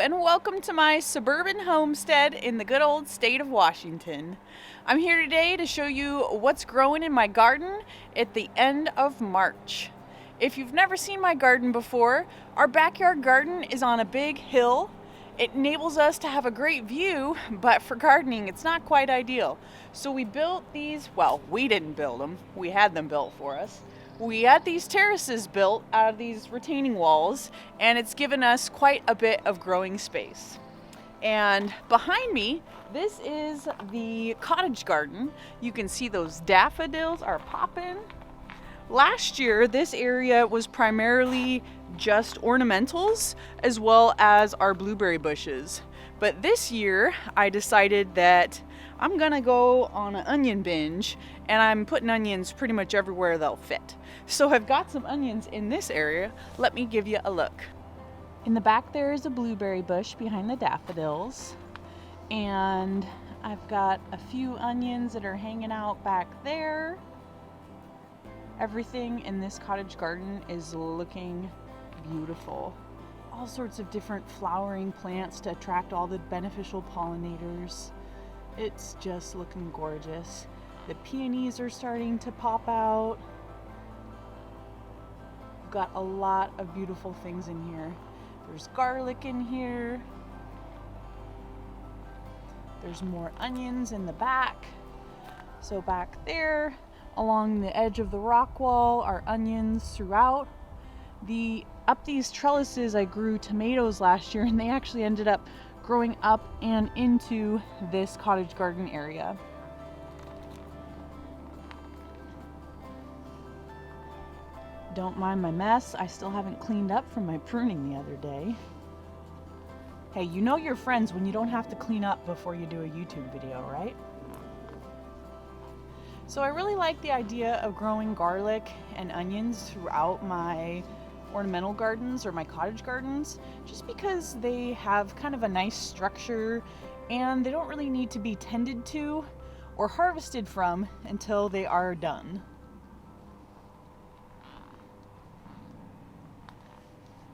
and welcome to my suburban homestead in the good old state of Washington. I'm here today to show you what's growing in my garden at the end of March. If you've never seen my garden before, our backyard garden is on a big hill. It enables us to have a great view, but for gardening it's not quite ideal. So we built these, well, we didn't build them, we had them built for us. We had these terraces built out of these retaining walls, and it's given us quite a bit of growing space. And behind me, this is the cottage garden. You can see those daffodils are popping. Last year, this area was primarily just ornamentals as well as our blueberry bushes. But this year, I decided that I'm gonna go on an onion binge, and I'm putting onions pretty much everywhere they'll fit. So I've got some onions in this area. Let me give you a look. In the back there is a blueberry bush behind the daffodils, and I've got a few onions that are hanging out back there. Everything in this cottage garden is looking beautiful. All sorts of different flowering plants to attract all the beneficial pollinators. It's just looking gorgeous. The peonies are starting to pop out. We've got a lot of beautiful things in here. There's garlic in here. There's more onions in the back. So back there, along the edge of the rock wall, are onions throughout. Up these trellises, I grew tomatoes last year, and they actually ended up growing up and into this cottage garden area. Don't mind my mess. I still haven't cleaned up from my pruning the other day. Hey, you know you're friends when you don't have to clean up before you do a YouTube video, right? So I really like the idea of growing garlic and onions throughout my ornamental gardens or my cottage gardens, just because they have kind of a nice structure and they don't really need to be tended to or harvested from until they are done.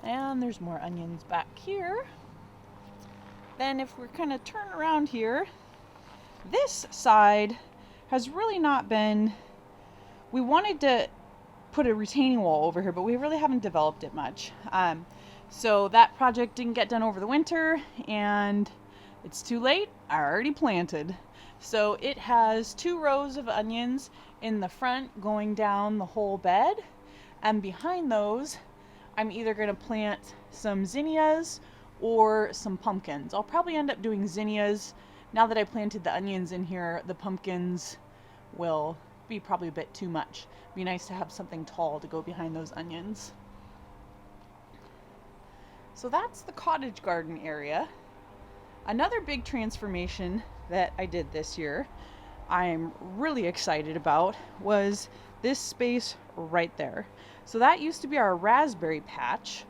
And there's more onions back here. Then if we're kind of turn around here, this side has really not been, we wanted to put a retaining wall over here, but we really haven't developed it much. So that project didn't get done over the winter, and it's too late. I already planted. So it has 2 rows of onions in the front going down the whole bed, and behind those I'm either going to plant some zinnias or some pumpkins. I'll probably end up doing zinnias. Now that I planted the onions in here, the pumpkins will be probably a bit too much. Be nice to have something tall to go behind those onions. So that's the cottage garden area. Another big transformation that I did this year, I'm really excited about, was this space right there. So that used to be our raspberry patch,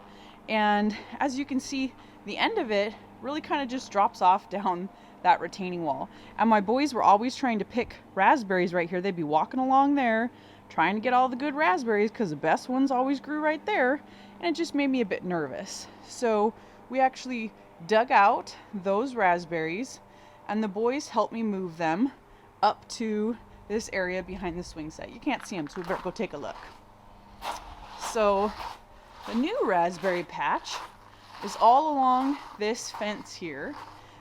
and as you can see, the end of it really kind of just drops off down that retaining wall. And my boys were always trying to pick raspberries right here. They'd be walking along there trying to get all the good raspberries because the best ones always grew right there, and it just made me a bit nervous. So we actually dug out those raspberries, and the boys helped me move them up to this area behind the swing set. You can't see them, so we better go take a look. So the new raspberry patch is all along this fence here,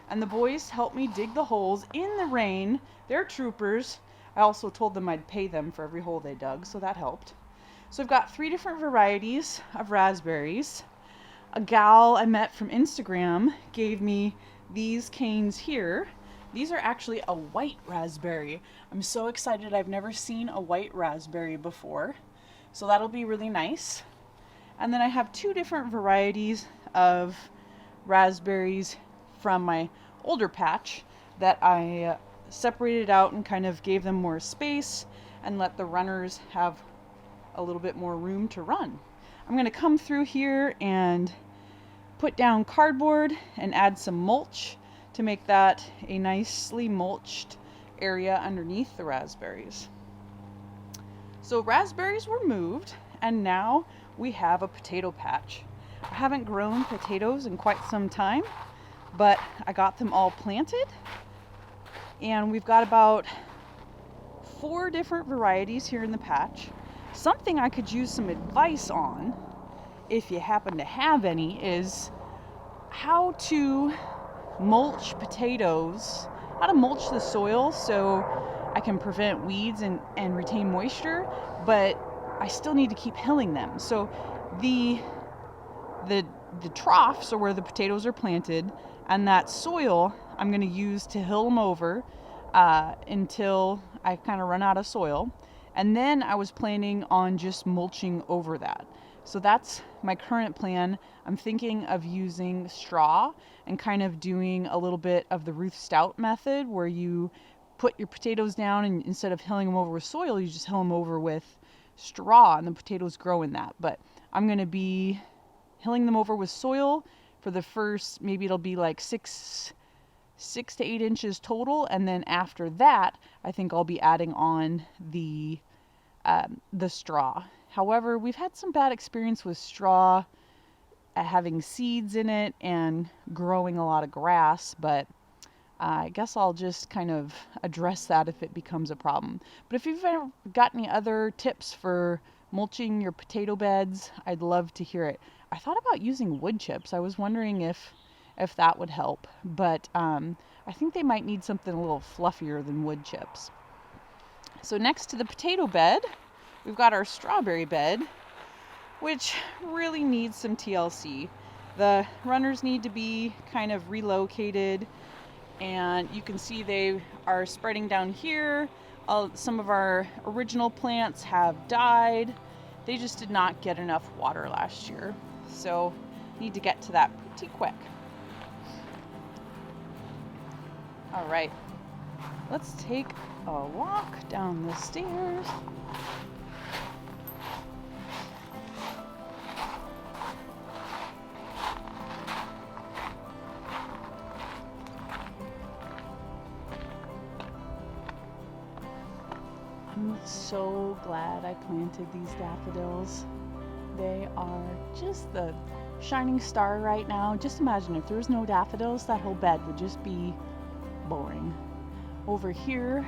and the boys helped me dig the holes in the rain. They're troopers. I also told them I'd pay them for every hole they dug, so that helped. So I've got 3 different varieties of raspberries. A gal I met from Instagram gave me these canes here. These are actually a white raspberry. I'm so excited. I've never seen a white raspberry before, so that'll be really nice. And then I have 2 different varieties of raspberries from my older patch that I separated out and kind of gave them more space and let the runners have a little bit more room to run. I'm going to come through here and put down cardboard and add some mulch to make that a nicely mulched area underneath the raspberries. So raspberries were moved, and now we have a potato patch. I haven't grown potatoes in quite some time, but I got them all planted, and we've got about 4 different varieties here in the patch. Something I could use some advice on, if you happen to have any, is how to mulch potatoes, how to mulch the soil so I can prevent weeds and retain moisture, but I still need to keep hilling them. So the troughs are where the potatoes are planted, and that soil I'm going to use to hill them over until I kind of run out of soil. And then I was planning on just mulching over that. So that's my current plan. I'm thinking of using straw and kind of doing a little bit of the Ruth Stout method, where you put your potatoes down and instead of hilling them over with soil, you just hill them over with straw and the potatoes grow in that. But I'm going to be hilling them over with soil for the first, maybe it'll be like 6 to 8 inches total, and then after that I think I'll be adding on the straw. However, we've had some bad experience with straw having seeds in it and growing a lot of grass, but I guess I'll just kind of address that if it becomes a problem. But if you've ever got any other tips for mulching your potato beds, I'd love to hear it. I thought about using wood chips. I was wondering if that would help, but I think they might need something a little fluffier than wood chips. So next to the potato bed, we've got our strawberry bed, which really needs some TLC. The runners need to be kind of relocated, and you can see they are spreading down here. Some of our original plants have died. They just did not get enough water last year, so need to get to that pretty quick. All right, let's take a walk down the stairs. I'm so glad I planted these daffodils. They are just the shining star right now. Just imagine if there was no daffodils, that whole bed would just be boring. Over here,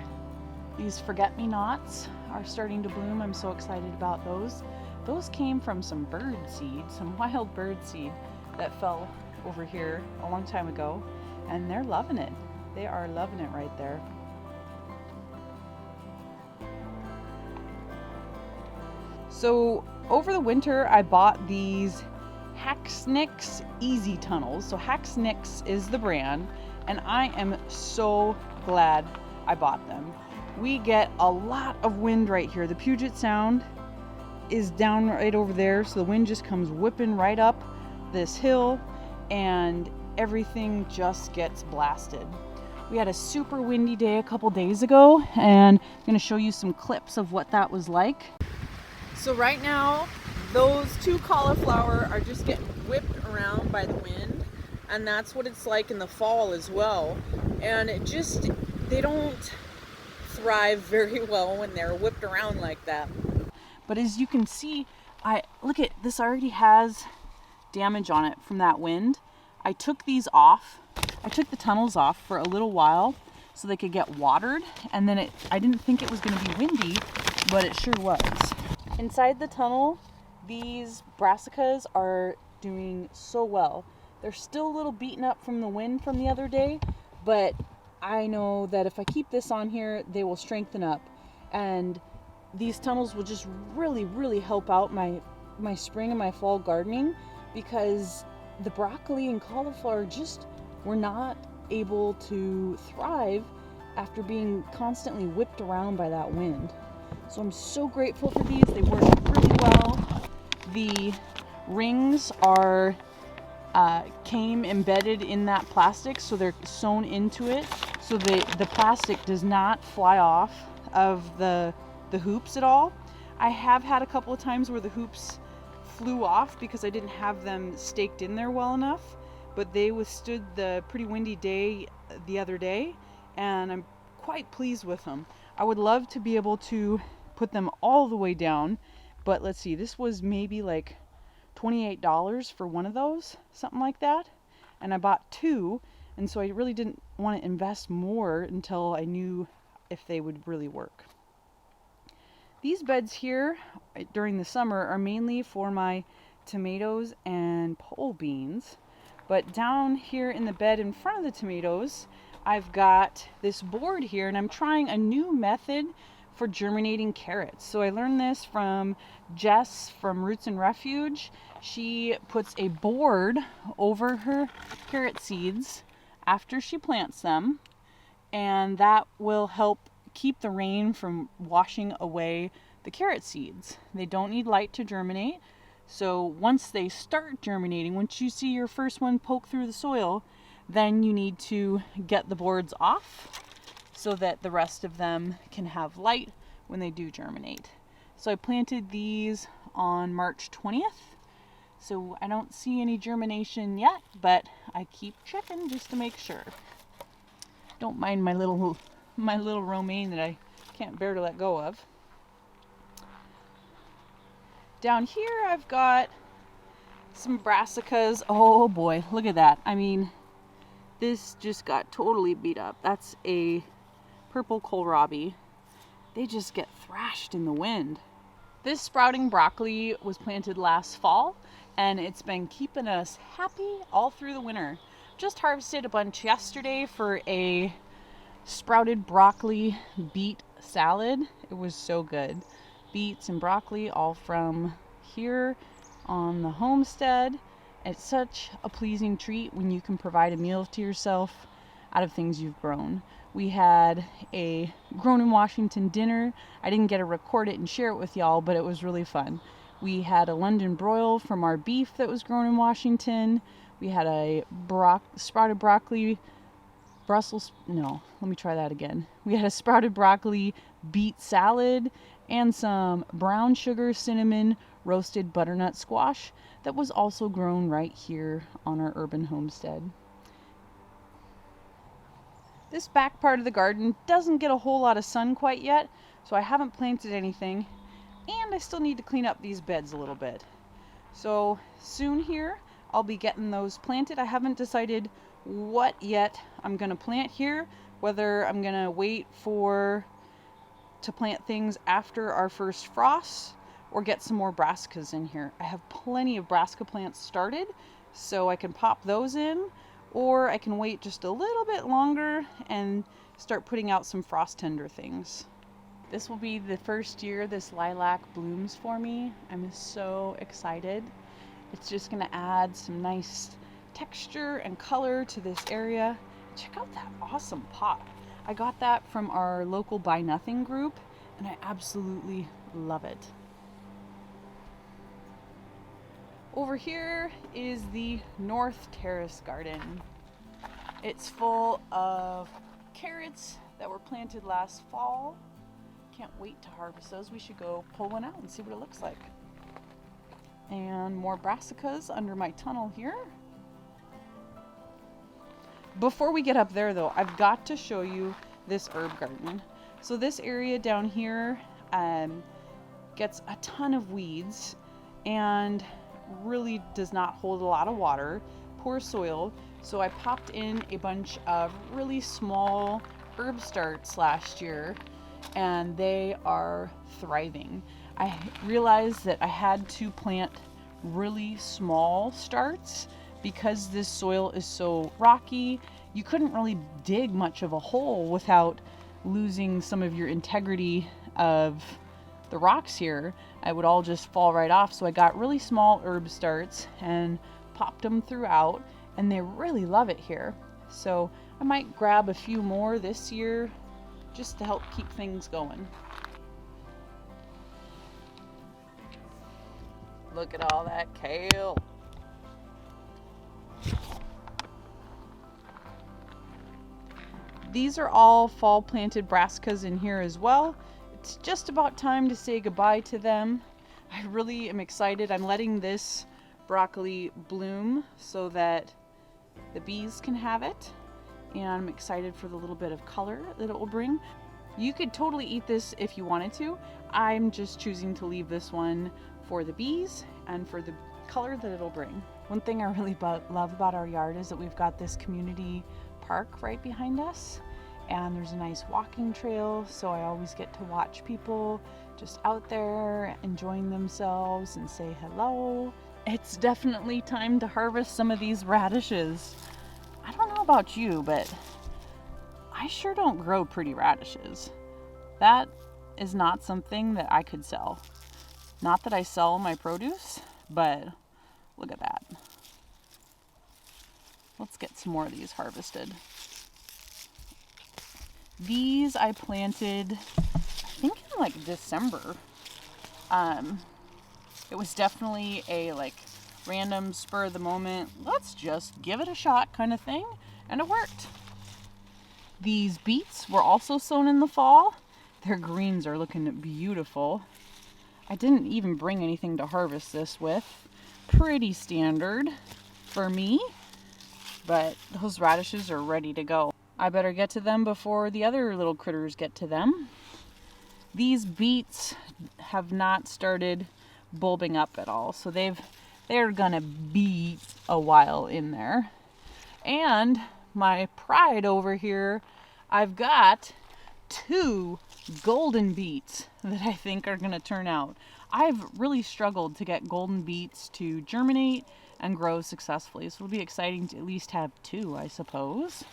these forget-me-nots are starting to bloom. I'm so excited about those. Those came from some bird seed, some wild bird seed that fell over here a long time ago, and they're loving it. They are loving it right there. So over the winter, I bought these Hacksnicks Easy Tunnels. So Hacksnicks is the brand, and I am so glad I bought them. We get a lot of wind right here. The Puget Sound is down right over there, so the wind just comes whipping right up this hill, and everything just gets blasted. We had a super windy day a couple days ago, and I'm going to show you some clips of what that was like. So right now, those 2 cauliflower are just getting whipped around by the wind, and that's what it's like in the fall as well. And they don't thrive very well when they're whipped around like that. But as you can see, look at this, already has damage on it from that wind. I took these off. I took the tunnels off for a little while so they could get watered, and then I didn't think it was going to be windy, but it sure was. Inside the tunnel, these brassicas are doing so well. They're still a little beaten up from the wind from the other day, but I know that if I keep this on here, they will strengthen up, and these tunnels will just really, really help out my spring and my fall gardening, because the broccoli and cauliflower just were not able to thrive after being constantly whipped around by that wind. So I'm so grateful for these. They work really well. The rings came embedded in that plastic, so they're sewn into it, so the plastic does not fly off of the hoops at all. I have had a couple of times where the hoops flew off because I didn't have them staked in there well enough, but they withstood the pretty windy day the other day, and I'm quite pleased with them. I would love to be able to put them all the way down, but let's see, this was maybe like $28 for one of those, something like that. And I bought two, and so I really didn't want to invest more until I knew if they would really work. These beds here during the summer are mainly for my tomatoes and pole beans. But down here in the bed in front of the tomatoes, I've got this board here, and I'm trying a new method for germinating carrots. So I learned this from Jess from Roots and Refuge. She puts a board over her carrot seeds after she plants them, and that will help keep the rain from washing away the carrot seeds. They don't need light to germinate. So once they start germinating, once you see your first one poke through the soil, then you need to get the boards off so that the rest of them can have light when they do germinate. So I planted these on March 20th. So I don't see any germination yet, but I keep checking just to make sure. Don't mind my little romaine that I can't bear to let go of. Down here I've got some brassicas. Oh boy, look at that. I mean, this just got totally beat up. That's a purple kohlrabi. They just get thrashed in the wind. This sprouting broccoli was planted last fall, and it's been keeping us happy all through the winter. Just harvested a bunch yesterday for a sprouted broccoli beet salad. It was so good. Beets and broccoli all from here on the homestead. It's such a pleasing treat when you can provide a meal to yourself out of things you've grown. We had a Grown in Washington dinner. I didn't get to record it and share it with y'all, but it was really fun. We had a London broil from our beef that was grown in Washington. We had a sprouted broccoli We had a sprouted broccoli beet salad and some brown sugar cinnamon roasted butternut squash that was also grown right here on our urban homestead. This back part of the garden doesn't get a whole lot of sun quite yet, so I haven't planted anything, and I still need to clean up these beds a little bit. So soon here I'll be getting those planted. I haven't decided what yet I'm gonna plant here, whether I'm gonna wait to plant things after our first frost or get some more brassicas in here. I have plenty of brassica plants started, so I can pop those in, or I can wait just a little bit longer and start putting out some frost tender things. This will be the first year this lilac blooms for me. I'm so excited. It's just gonna add some nice texture and color to this area. Check out that awesome pot. I got that from our local Buy Nothing group, and I absolutely love it. Over here is the North Terrace garden. It's full of carrots that were planted last fall. Can't wait to harvest those. We should go pull one out and see what it looks like. And more brassicas under my tunnel here. Before we get up there though, I've got to show you this herb garden. So this area down here gets a ton of weeds and really does not hold a lot of water, poor soil. So I popped in a bunch of really small herb starts last year, and they are thriving. I realized that I had to plant really small starts because this soil is so rocky. You couldn't really dig much of a hole without losing some of your integrity of the rocks here. It would all just fall right off. So I got really small herb starts and popped them throughout, and they really love it here. So I might grab a few more this year just to help keep things going. Look at all that kale. These are all fall planted brassicas in here as well. It's just about time to say goodbye to them. I really am excited. I'm letting this broccoli bloom so that the bees can have it. And I'm excited for the little bit of color that it will bring. You could totally eat this if you wanted to. I'm just choosing to leave this one for the bees and for the color that it'll bring. One thing I really love about our yard is that we've got this community park right behind us, and there's a nice walking trail, so I always get to watch people just out there enjoying themselves and say hello. It's definitely time to harvest some of these radishes. I don't know about you, but I sure don't grow pretty radishes. That is not something that I could sell. Not that I sell my produce, but look at that. Let's get some more of these harvested. These I planted, I think in like December. It was definitely a like random spur of the moment, let's just give it a shot kind of thing, and it worked. These beets were also sown in the fall. Their greens are looking beautiful. I didn't even bring anything to harvest this with. Pretty standard for me, but those radishes are ready to go. I better get to them before the other little critters get to them. These beets have not started bulbing up at all, so they're gonna be a while in there. And my pride over here, I've got 2 golden beets that I think are gonna turn out. I've really struggled to get golden beets to germinate and grow successfully, so it'll be exciting to at least have 2, I suppose.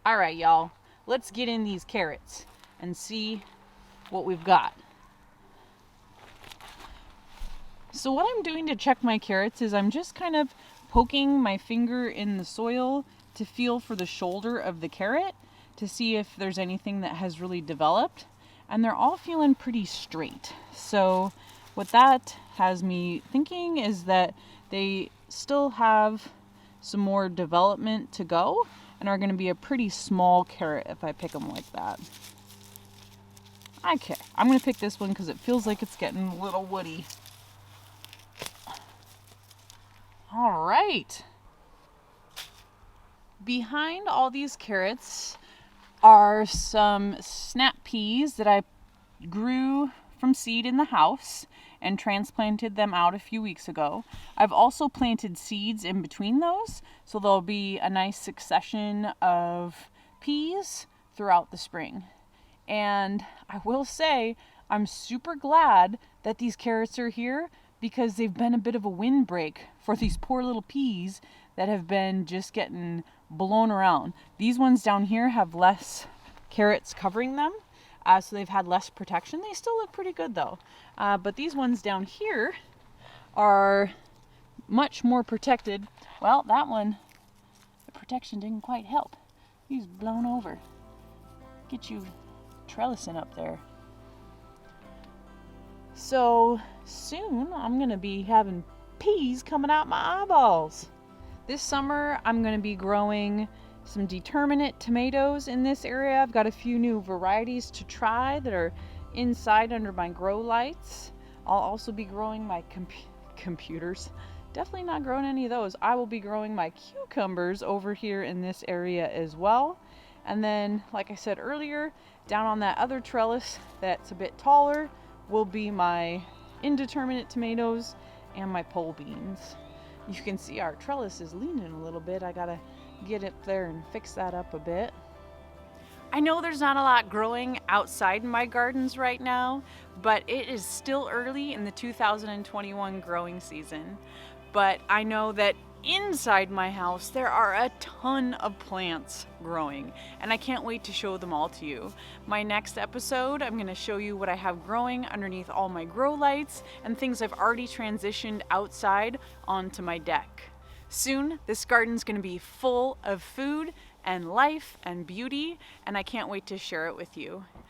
All right, y'all, let's get in these carrots and see what we've got. So what I'm doing to check my carrots is I'm just kind of poking my finger in the soil to feel for the shoulder of the carrot to see if there's anything that has really developed. And they're all feeling pretty straight. So what that has me thinking is that they still have some more development to go and are going to be a pretty small carrot if I pick them like that. Okay, I'm going to pick this one because it feels like it's getting a little woody. All right. Behind all these carrots are some snap peas that I grew from seed in the house and transplanted them out a few weeks ago. I've also planted seeds in between those, so there'll be a nice succession of peas throughout the spring. And I will say, I'm super glad that these carrots are here because they've been a bit of a windbreak for these poor little peas that have been just getting blown around. These ones down here have less carrots covering them, so they've had less protection. They still look pretty good though. But these ones down here are much more protected. Well, that one, the protection didn't quite help. He's blown over. Get you trellising up there. So soon I'm gonna be having peas coming out my eyeballs. This summer I'm gonna be growing some determinate tomatoes in this area. I've got a few new varieties to try that are inside under my grow lights. I'll also be growing my computers. Definitely not growing any of those. I will be growing my cucumbers over here in this area as well. And then, like I said earlier, down on that other trellis that's a bit taller will be my indeterminate tomatoes and my pole beans. You can see our trellis is leaning a little bit. I gotta get up there and fix that up a bit. I know there's not a lot growing outside my gardens right now, but it is still early in the 2021 growing season. But I know that inside my house there are a ton of plants growing, and I can't wait to show them all to you. My next episode, I'm going to show you what I have growing underneath all my grow lights and things I've already transitioned outside onto my deck. Soon, this garden's going to be full of food and life and beauty, and I can't wait to share it with you.